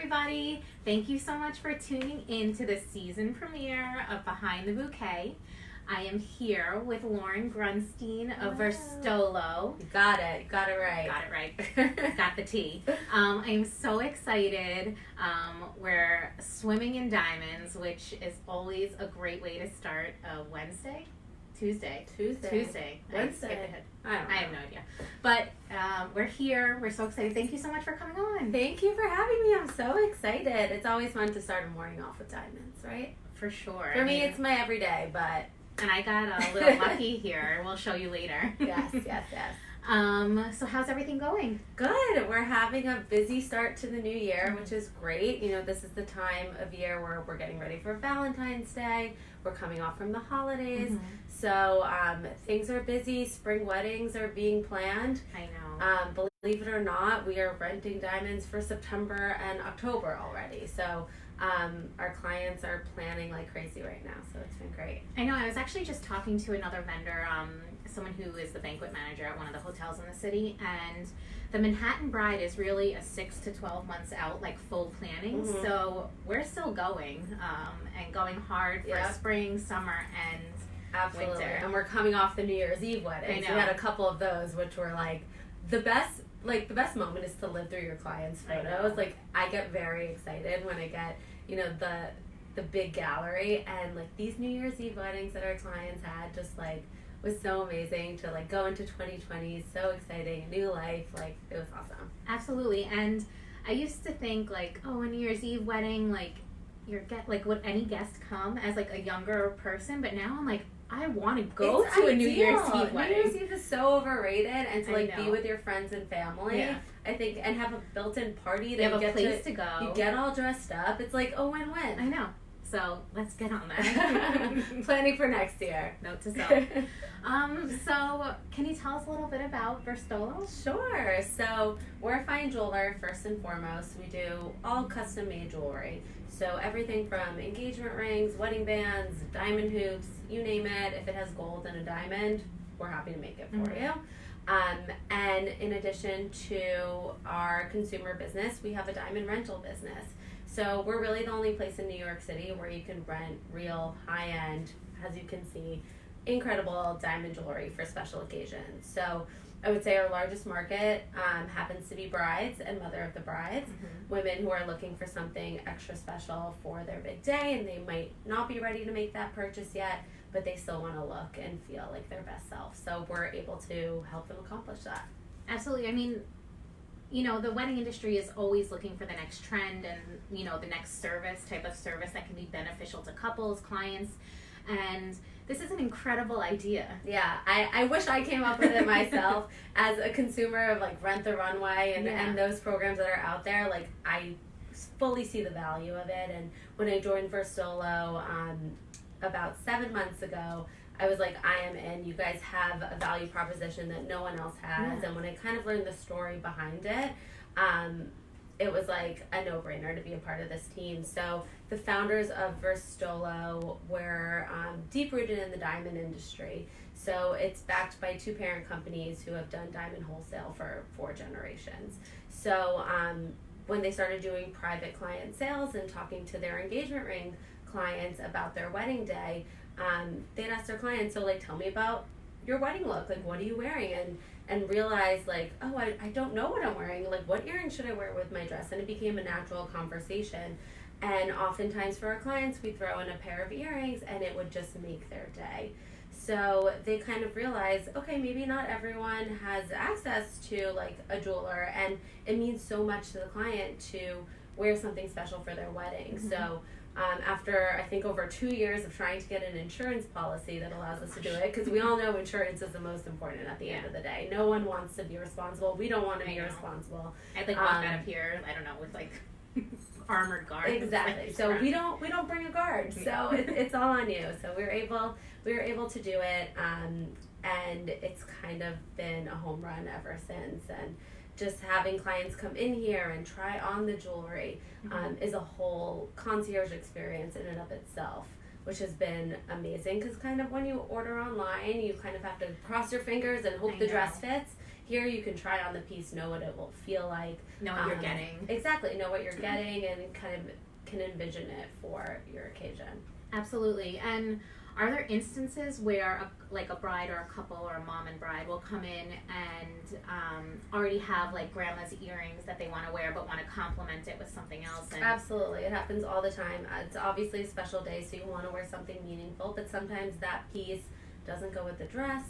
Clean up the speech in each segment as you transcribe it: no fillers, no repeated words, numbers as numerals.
everybody. Thank you so much for tuning in to the season premiere of Behind the Bouquet. I am here with Lauren Grunstein of Verstolo. You got it. You got it right. Got it right. Got the T. I am so excited. We're swimming in diamonds, which is always a great way to start a Wednesday. Tuesday. Wednesday. I have no idea. But we're here. We're so excited. Thank you so much for coming on. Thank you for having me. I'm so excited. It's always fun to start a morning off with diamonds, right? For sure. For me, it's my everyday, but... And I got a little lucky here. We'll show you later. Yes. So how's everything going? Good. We're having a busy start to the new year, which is great. You know, this is the time of year where we're getting ready for Valentine's Day. We're coming off from the holidays. Mm-hmm. So things are busy. Spring weddings are being planned. I know. Believe it or not, we are renting diamonds for September and October already. So our clients are planning like crazy right now. So it's been great. I know. I was actually just talking to another vendor, someone who is the banquet manager at one of the hotels in the city, and the Manhattan Bride is really a 6 to 12 months out, like full planning. Mm-hmm. So we're still going and going hard for spring, summer, and Absolutely. winter. And we're coming off the New Year's Eve weddings. I know. We had a couple of those, which were like the best. Like the best moment is to live through your clients' photos. Like I get very excited when I get, you know, the big gallery, and like these New Year's Eve weddings that our clients had just like was so amazing to like go into 2020. So exciting, new life. Like it was awesome. Absolutely. And I used to think like, oh, a New Year's Eve wedding, like would any guest come as like a younger person? But now I'm like, I want to go to a New Year's Eve wedding. New Year's Eve is so overrated, and to like be with your friends and family, I think, and have a built-in party that you have you a place to go. You get all dressed up. It's like a win-win. I know. So let's get on that. Planning for next year. Note to self. So can you tell us a little bit about Verstolo? Sure. So we're a fine jeweler first and foremost. We do all custom-made jewelry. So everything from engagement rings, wedding bands, diamond hoops, you name it. If it has gold and a diamond, we're happy to make it for you. And in addition to our consumer business, we have a diamond rental business. So we're really the only place in New York City where you can rent real high-end, as you can see, incredible diamond jewelry for special occasions. So I would say our largest market happens to be brides and mother of the brides, women who are looking for something extra special for their big day, and they might not be ready to make that purchase yet, but they still want to look and feel like their best self. So we're able to help them accomplish that. Absolutely. I mean, you know, the wedding industry is always looking for the next trend and, you know, the next type of service that can be beneficial to couples, clients, and this is an incredible idea. Yeah, I wish I came up with it myself as a consumer of like Rent the Runway and those programs that are out there. Like I fully see the value of it. And when I joined Verstolo about 7 months ago, I was like, I am in. You guys have a value proposition that no one else has. And when I kind of learned the story behind it, it was like a no-brainer to be a part of this team. So the founders of Verstolo were deep-rooted in the diamond industry. So it's backed by two parent companies who have done diamond wholesale for 4 generations. So when they started doing private client sales and talking to their engagement ring clients about their wedding day, they'd ask their clients, so like, tell me about your wedding look. Like, what are you wearing? And realize like, oh, I don't know what I'm wearing. Like, what earrings should I wear with my dress? And it became a natural conversation. And oftentimes for our clients, we throw in a pair of earrings and it would just make their day. So they kind of realized, okay, maybe not everyone has access to like a jeweler, and it means so much to the client to wear something special for their wedding. So after I think over 2 years of trying to get an insurance policy that allows us to do it, because we all know insurance is the most important at the end of the day. No one wants to be responsible. We don't want to be responsible. I'd like walk out of here, I don't know, with like armored guards. Exactly. Like, so we don't bring a guard. So it's all on you. So we were able to do it, and it's kind of been a home run ever since. And just having clients come in here and try on the jewelry is a whole concierge experience in and of itself, which has been amazing, because kind of when you order online, you kind of have to cross your fingers and hope the dress fits. Here you can try on the piece, know what it will feel like. Know what you're getting. Exactly, know what you're getting and kind of can envision it for your occasion. Absolutely. And are there instances where a bride or a couple or a mom and bride will come in and already have like grandma's earrings that they want to wear but want to complement it with something else? And Absolutely. It happens all the time. It's obviously a special day, so you want to wear something meaningful, but sometimes that piece doesn't go with the dress,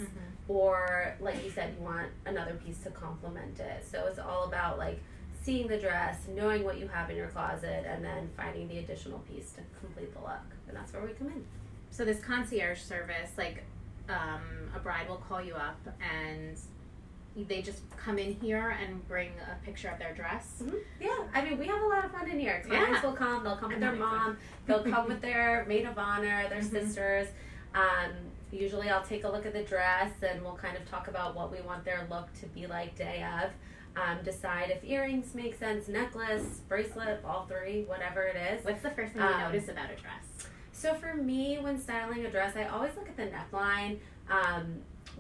or like you said, you want another piece to complement it. So it's all about like seeing the dress, knowing what you have in your closet, and then finding the additional piece to complete the look. And that's where we come in. So this concierge service, like a bride will call you up and they just come in here and bring a picture of their dress. Yeah, I mean, we have a lot of fun in here. Clients will come, they'll come with their mom, they'll come with their maid of honor, their sisters. Usually I'll take a look at the dress and we'll kind of talk about what we want their look to be like day of. Decide if earrings make sense, necklace, bracelet, all three, whatever it is. What's the first thing you notice about a dress? So for me, when styling a dress, I always look at the neckline.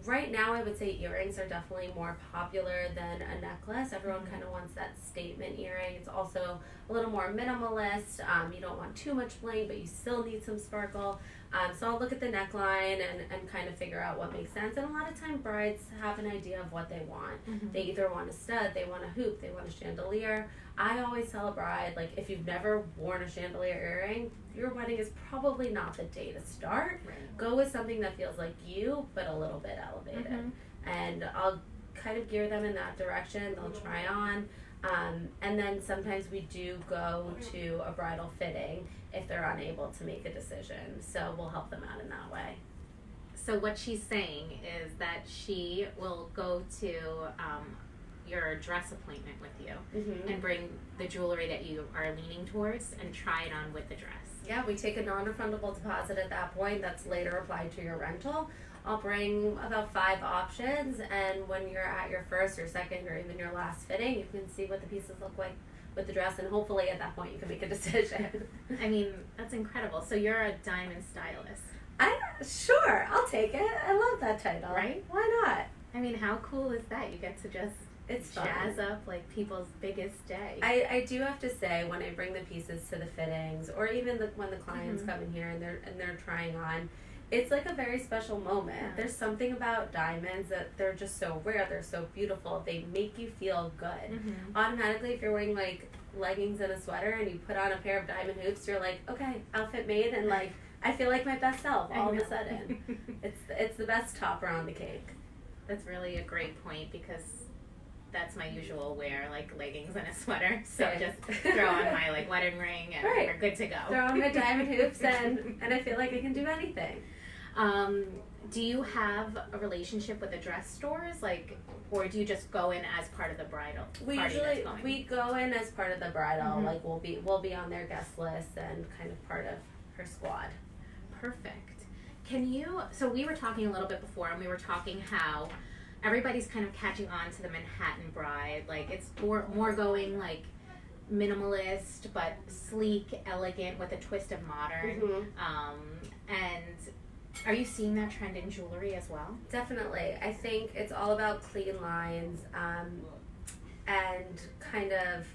Right now, I would say earrings are definitely more popular than a necklace. Everyone kind of wants that statement earring. It's also a little more minimalist. You don't want too much bling, but you still need some sparkle. So I'll look at the neckline and kind of figure out what makes sense. And a lot of time brides have an idea of what they want. They either want a stud, they want a hoop, they want a chandelier. I always tell a bride, like, if you've never worn a chandelier earring, your wedding is probably not the day to start. Go with something that feels like you, but a little bit elevated. And I'll kind of gear them in that direction. They'll try on. And then sometimes we do go to a bridal fitting if they're unable to make a decision. So we'll help them out in that way. So what she's saying is that she will go to your dress appointment with you and bring the jewelry that you are leaning towards and try it on with the dress. Yeah, we take a non-refundable deposit at that point that's later applied to your rental. I'll bring about 5 options, and when you're at your first or second or even your last fitting, you can see what the pieces look like with the dress, and hopefully at that point you can make a decision. I mean, that's incredible. So you're a diamond stylist. Sure, I'll take it. I love that title. Right? Why not? I mean, how cool is that? You get to just jazz up like people's biggest day. I do have to say, when I bring the pieces to the fittings, or even when the clients come in here and they're trying on, it's like a very special moment. Yeah. There's something about diamonds that they're just so rare, they're so beautiful, they make you feel good. Automatically, if you're wearing like leggings and a sweater and you put on a pair of diamond hoops, you're like, okay, outfit made, and like I feel like my best self all of a sudden. It's the best topper on the cake. That's really a great point, because that's my usual wear, like leggings and a sweater. So just throw on my like wedding ring and we're good to go. Throw on my diamond hoops and I feel like I can do anything. Do you have a relationship with the dress stores, like, or do you just go in as part of the bridal? We go in as part of the bridal. Like we'll be on their guest list and kind of part of her squad. Perfect. So we were talking a little bit before, and we were talking how everybody's kind of catching on to the Manhattan bride. Like, it's more going like minimalist but sleek, elegant with a twist of modern. And are you seeing that trend in jewelry as well? Definitely. I think it's all about clean lines and kind of,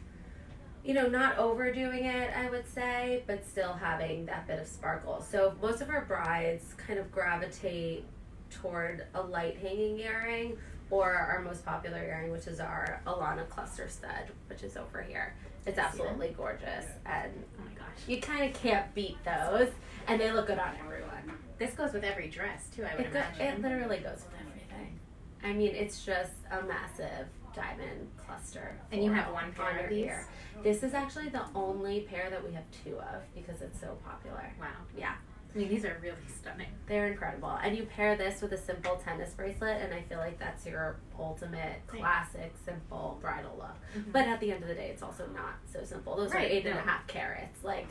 not overdoing it, I would say, but still having that bit of sparkle. So most of our brides kind of gravitate toward a light hanging earring, or our most popular earring, which is our Alana cluster stud, which is over here. It's absolutely gorgeous, and oh my gosh, you kind of can't beat those, and they look good on everyone. This goes with every dress too, I would imagine. It literally goes with everything. I mean, it's just a massive diamond cluster. And you have one pair of these? Here. This is actually the only pair that we have 2 of because it's so popular. Wow. Yeah. I mean, these are really stunning. They're incredible. And you pair this with a simple tennis bracelet, and I feel like that's your ultimate classic, simple bridal look. But at the end of the day, it's also not so simple. Those are 8.5 carats. Like,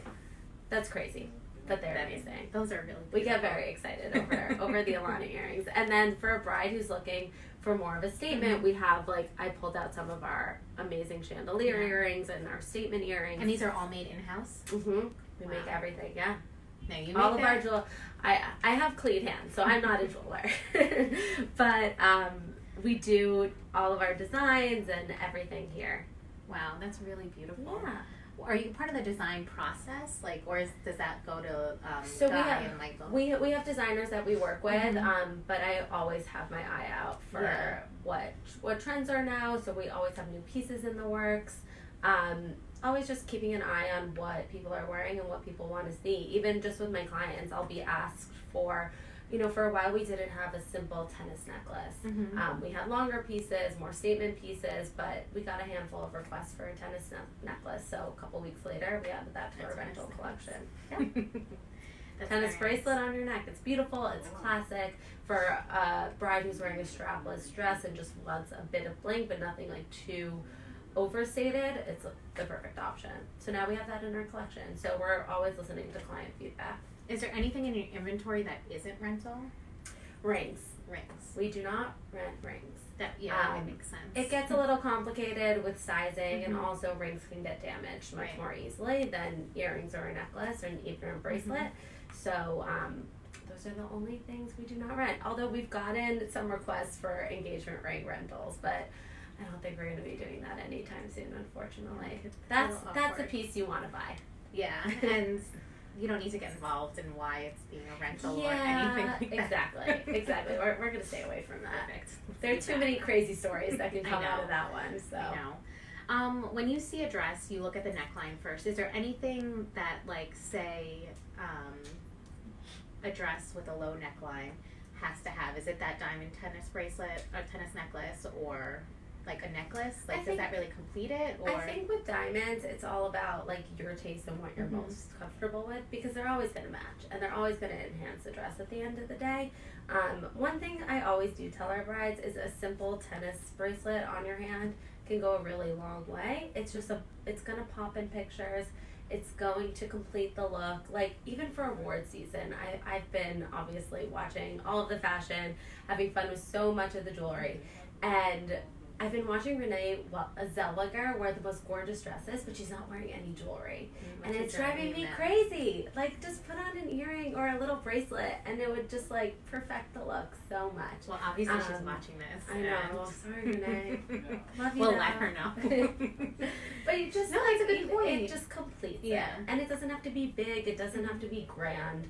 that's crazy. But they're amazing. Those are really beautiful. We get very excited over the Alana earrings. And then for a bride who's looking for more of a statement, we have, like, I pulled out some of our amazing chandelier earrings and our statement earrings. And these are all made in-house? We make everything, yeah. No, you all of our jewelry. I have clean hands, so I'm not a jeweler. But we do all of our designs and everything here. Wow, that's really beautiful. Yeah. Are you part of the design process, like, or does that go to So Guy and Michael? We have designers that we work with, but I always have my eye out for what trends are now. So we always have new pieces in the works. Always just keeping an eye on what people are wearing and what people want to see. Even just with my clients, I'll be asked for, for a while we didn't have a simple tennis necklace. We had longer pieces, more statement pieces, but we got a handful of requests for a tennis necklace. So a couple weeks later, we added that to our rental collection. Yeah. Tennis bracelet on your neck. It's beautiful. It's classic for a bride who's wearing a strapless dress and just wants a bit of bling, but nothing like too overstated. It's the perfect option. So now we have that in our collection. So we're always listening to client feedback. Is there anything in your inventory that isn't rental? Rings. We do not rent rings. That makes sense. It gets a little complicated with sizing, and also rings can get damaged much more easily than earrings or a necklace or even a bracelet. So those are the only things we do not rent. Although we've gotten some requests for engagement ring rentals, but I don't think we're going to be doing that anytime soon, unfortunately. That's the piece you want to buy. Yeah, and you don't need to get involved in why it's being a rental or anything like that. Exactly. We're going to stay away from that. Perfect. There are too many crazy stories that can come out of that one. So. I know. When you see a dress, you look at the neckline first. Is there anything that, like, say, a dress with a low neckline has to have? Is it that diamond tennis bracelet or tennis necklace, or like a necklace? Like, does that really complete it? Or? I think with diamonds, it's all about like your taste and what you're most comfortable with, because they're always going to match and they're always going to enhance the dress at the end of the day. One thing I always do tell our brides is a simple tennis bracelet on your hand can go a really long way. It's going to pop in pictures. It's going to complete the look. Like, even for award season, I've been obviously watching all of the fashion, having fun with so much of the jewelry, and I've been watching Renee Zellweger wear the most gorgeous dresses, but she's not wearing any jewelry. And it's driving me crazy. Like, just put on an earring or a little bracelet, and it would just, like, perfect the look so much. Well, obviously she's watching this. I know. Well, sorry, Renee. Love you We'll now. let her know. But you just, no, that's a good point. It just completes it. And it doesn't have to be big. It doesn't have to be grand.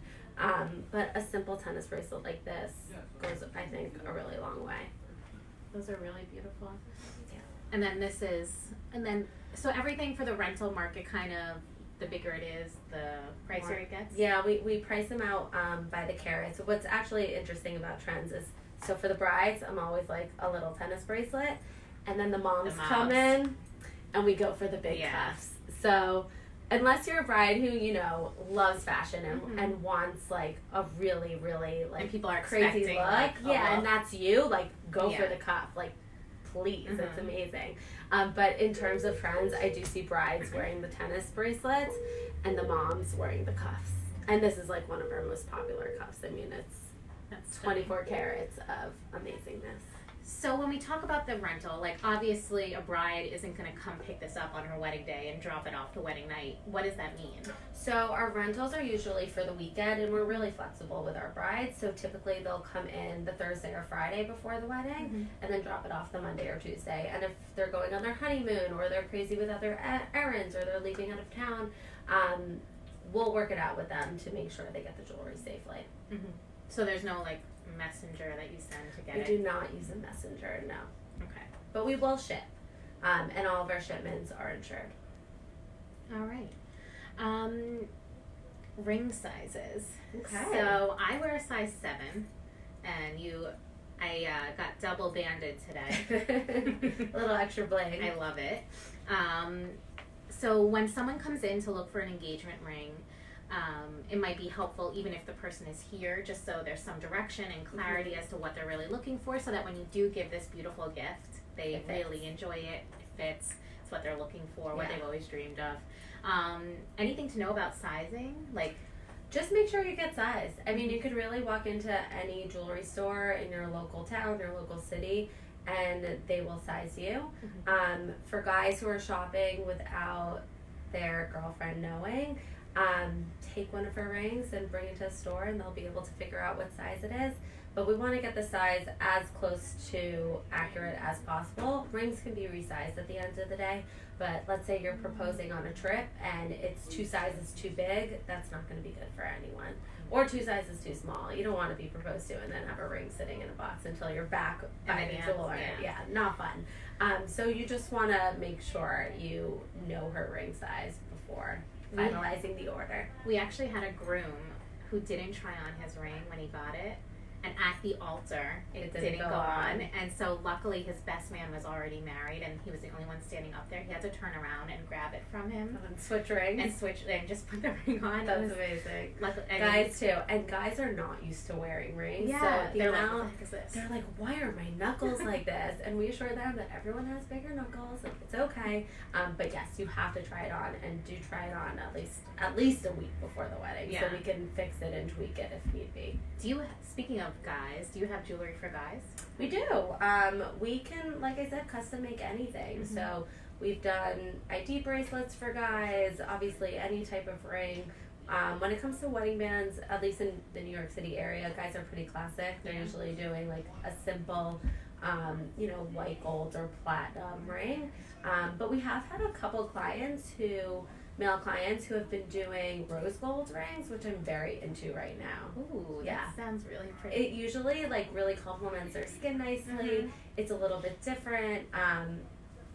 But a simple tennis bracelet like this goes, I think, a really long way. Those are really beautiful. Yeah. And then so everything for the rental market, kind of, the bigger it is, the pricier it gets? Yeah, we price them out by the carat. So what's actually interesting about trends is, so for the brides, I'm always like a little tennis bracelet, and then the moms come in and we go for the big cuffs. So unless you're a bride who, loves fashion and wants like a really, really like and people are crazy look, like, and that's you, like, go for the cuff, like, please, it's amazing. But in terms of trends, I do see brides wearing the tennis bracelets and the moms wearing the cuffs. And this is like one of our most popular cuffs. I mean, that's 24 carats of amazingness. So when we talk about the rental, like, obviously a bride isn't going to come pick this up on her wedding day and drop it off the wedding night. What does that mean? So our rentals are usually for the weekend, and we're really flexible with our brides. So typically they'll come in the Thursday or Friday before the wedding and then drop it off the Monday or Tuesday. And if they're going on their honeymoon, or they're crazy with other errands, or they're leaving out of town, we'll work it out with them to make sure they get the jewelry safely. So there's no, like, messenger that you send to get it? We do not use a messenger, no. Okay. But we will ship, and all of our shipments are insured. All right. Ring sizes. Okay. So I wear a size 7, and I got double banded today. A little extra bling. I love it. So when someone comes in to look for an engagement ring, it might be helpful even if the person is here, just so there's some direction and clarity as to what they're really looking for, so that when you do give this beautiful gift, they really enjoy it. It fits. It's what they're looking for, what they've always dreamed of. Anything to know about sizing? Like, just make sure you get sized. I mean, you could really walk into any jewelry store in your local town, your local city, and they will size you. For guys who are shopping without their girlfriend knowing, take one of her rings and bring it to a store, and they'll be able to figure out what size it is. but we want to get the size as close to accurate as possible. Rings can be resized at the end of the day, but let's say you're proposing on a trip and it's 2 sizes too big, that's not going to be good for anyone. Or 2 sizes too small. You don't want to be proposed to and then have a ring sitting in a box until you're back by the jeweler. Yeah, not fun. So you just want to make sure you know her ring size before finalizing the order. We actually had a groom who didn't try on his ring when he got it, and at the altar it didn't go on. And so luckily his best man was already married and he was the only one standing up there. He had to turn around and grab it from him and switch rings and just put the ring on. That's amazing. And guys too, and guys are not used to wearing rings. Yeah, so they're like, what the heck is this? They're like, why are my knuckles like this? And we assure them that everyone has bigger knuckles. It's okay. But yes, you have to try it on, and do try it on at least a week before the wedding, so we can fix it and tweak it if need be. Speaking of guys, do you have jewelry for guys? We do. We can, like I said, custom make anything. Mm-hmm. So we've done ID bracelets for guys, obviously any type of ring. When it comes to wedding bands, at least in the New York City area, guys are pretty classic. They're usually doing like a simple, white gold or platinum ring. But we have had a couple male clients who have been doing rose gold rings, which I'm very into right now. Ooh, that sounds really pretty. It usually really complements their skin nicely. Mm-hmm. It's a little bit different, and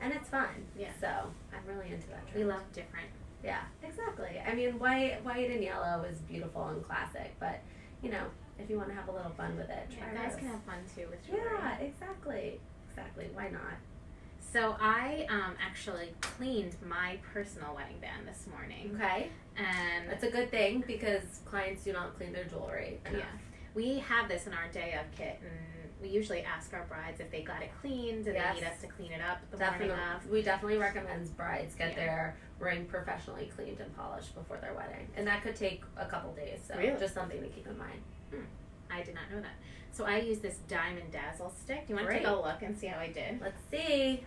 it's fun. Yeah. So I'm really into that trend. We love different. Yeah, exactly. I mean, white and yellow is beautiful and classic, but if you want to have a little fun with it, try guys can have fun too with jewelry. Yeah, exactly. Why not? So I actually cleaned my personal wedding band this morning. Okay. And that's a good thing because clients do not clean their jewelry enough. Yeah. We have this in our day of kit, and we usually ask our brides if they got it cleaned. Do they need us to clean it up the morning of? We definitely recommend brides get their ring professionally cleaned and polished before their wedding. And that could take a couple days, so just something to keep in mind. I did not know that. So I use this Diamond Dazzle stick. Do you want to take a look and see how I did? Let's see.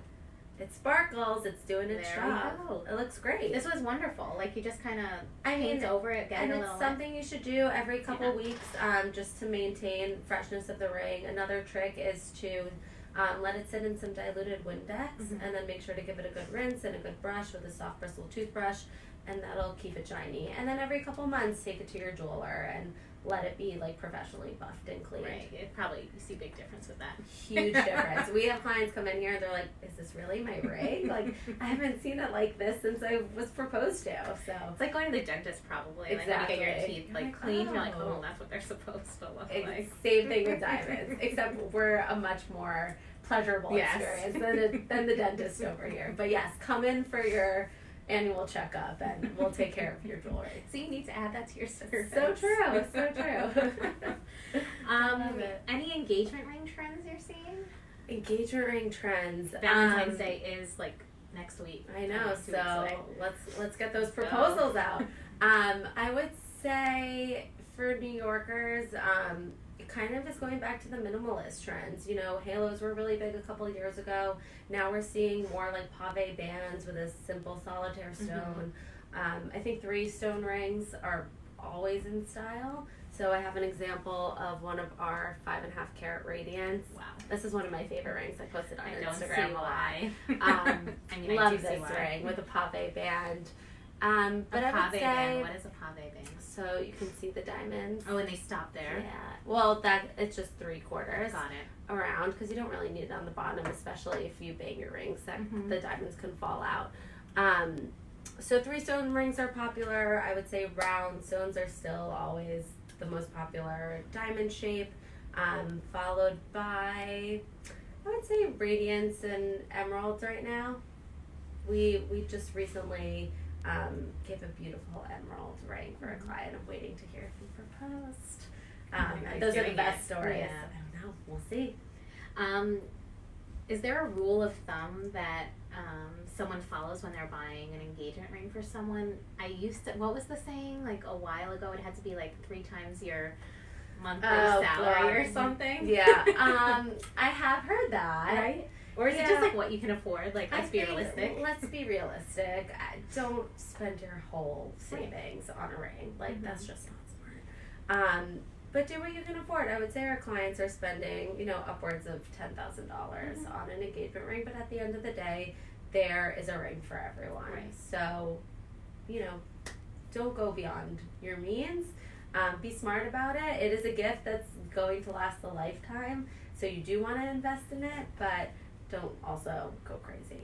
It sparkles. It's doing its job. It looks great. This was wonderful. Like you just kind of paint over it, get it a little. And it's something you should do every couple weeks, just to maintain freshness of the ring. Another trick is to let it sit in some diluted Windex, and then make sure to give it a good rinse and a good brush with a soft bristle toothbrush, and that'll keep it shiny. And then every couple months, take it to your jeweler and let it be professionally buffed and cleaned. Right. You see a big difference with that. Huge difference. We have clients come in here and they're like, is this really my ring? I haven't seen it like this since I was proposed to. So it's like going to the dentist probably. Exactly. Like when you get your teeth cleaned, you're like, oh, that's what they're supposed to look like. Same thing with diamonds, except we're a much more pleasurable experience than the dentist over here. But yes, come in for your annual checkup and we'll take care of your jewelry. So you need to add that to your service. So true. Any engagement ring trends you're seeing? Engagement ring trends. Valentine's Day is next week. I know. So let's get those proposals out. I would say for New Yorkers, it kind of is going back to the minimalist trends. Halos were really big a couple of years ago. Now we're seeing more pave bands with a simple solitaire stone. I think 3-stone rings are always in style. So I have an example of one of our 5.5 carat radiants. Wow. This is one of my favorite rings. I posted on Instagram. Why. Love this ring with a pave band. But I would say, band. What is a pave band? So you can see the diamonds. Oh, and they stop there. Yeah. Well, it's just 3/4. Got it. Around, because you don't really need it on the bottom, especially if you bang your rings. The diamonds can fall out. So 3-stone rings are popular. I would say round stones are still always the most popular. Diamond shape, followed by, I would say, radiance and emeralds right now. We just recently gave a beautiful emerald ring for a client. I'm waiting to hear if he proposed. Those are the best stories. Yeah. I don't know. We'll see. Is there a rule of thumb that someone follows when they're buying an engagement ring for someone? What was the saying? A while ago, it had to be 3 times your monthly salary or something. Yeah. I have heard that. Right? Or is it just what you can afford? Let's be realistic. Let's be realistic. Don't spend your whole savings on a ring. That's just not smart. But do what you can afford. I would say our clients are spending, upwards of $10,000 on an engagement ring, but at the end of the day, there is a ring for everyone. Right. So, don't go beyond your means. Be smart about it. It is a gift that's going to last a lifetime, so you do want to invest in it, but don't also go crazy.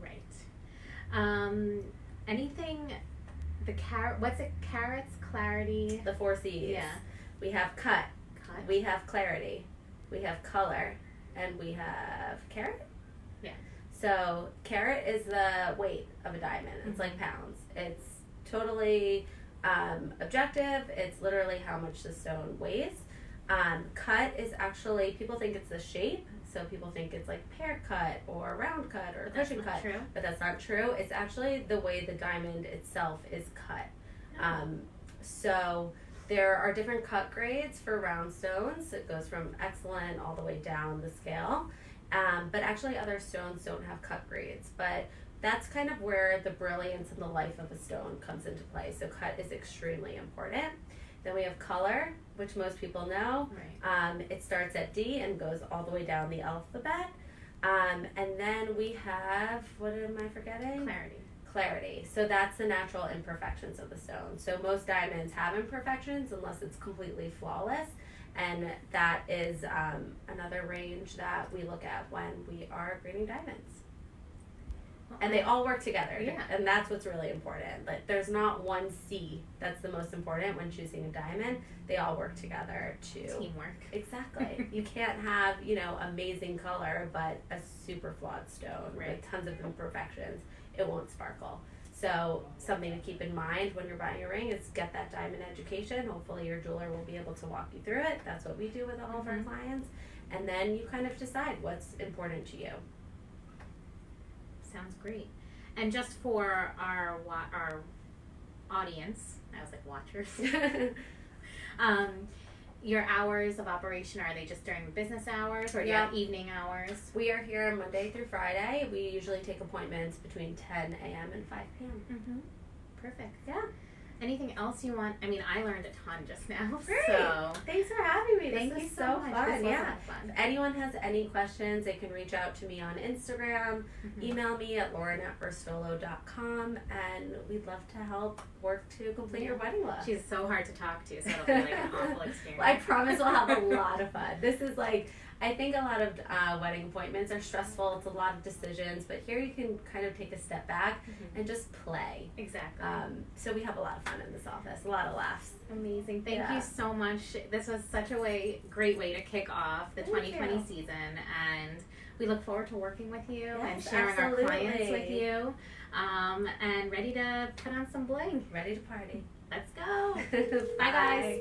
Right. Anything, what's it, carrots, clarity? The 4 C's. Yeah. We have cut, we have clarity, we have color, and we have carat? Yeah. So carat is the weight of a diamond. It's like pounds. It's totally objective. It's literally how much the stone weighs. Cut is actually, people think it's the shape. So people think it's like pear cut or round cut or cushion cut. True. But that's not true. It's actually the way the diamond itself is cut. So there are different cut grades for round stones. It goes from excellent all the way down the scale. But actually other stones don't have cut grades. But that's kind of where the brilliance and the life of a stone comes into play. So cut is extremely important. Then we have color, which most people know. Right. It starts at D and goes all the way down the alphabet. And then we have, what am I forgetting? Clarity. So that's the natural imperfections of the stone. So most diamonds have imperfections unless it's completely flawless. And that is another range that we look at when we are grading diamonds. And they all work together. Yeah. And that's what's really important. Like, there's not one C that's the most important when choosing a diamond. They all work together to... Teamwork. Exactly. You can't have, amazing color, but a super flawed stone with tons of imperfections. It won't sparkle. So something to keep in mind when you're buying a ring is get that diamond education. Hopefully your jeweler will be able to walk you through it. That's what we do with all of our clients. And then you kind of decide what's important to you. Sounds great. And just for our audience, I was like watchers, your hours of operation, are they just during business hours or do you have evening hours? We are here Monday through Friday. We usually take appointments between 10 a.m. and 5 p.m. Mm-hmm. Perfect. Yeah. Anything else you want? I mean, I learned a ton just now. Great. So thanks for having me. Thank you so much. Fun. This was Yeah. fun. If anyone has any questions, they can reach out to me on Instagram, email me at lauren@verstolo.com, and we'd love to help work to complete your wedding look. She's so hard to talk to, so it'll be like an awful experience. I promise we'll have a lot of fun. This is I think a lot of wedding appointments are stressful. It's a lot of decisions, but here you can kind of take a step back and just play. Exactly. So we have a lot of fun in this office, a lot of laughs. Amazing. Thank you so much. This was such a great way to kick off the 2020 season, and we look forward to working with you and sharing our clients with you, and ready to put on some bling. Ready to party. Let's go. Bye, Bye, guys.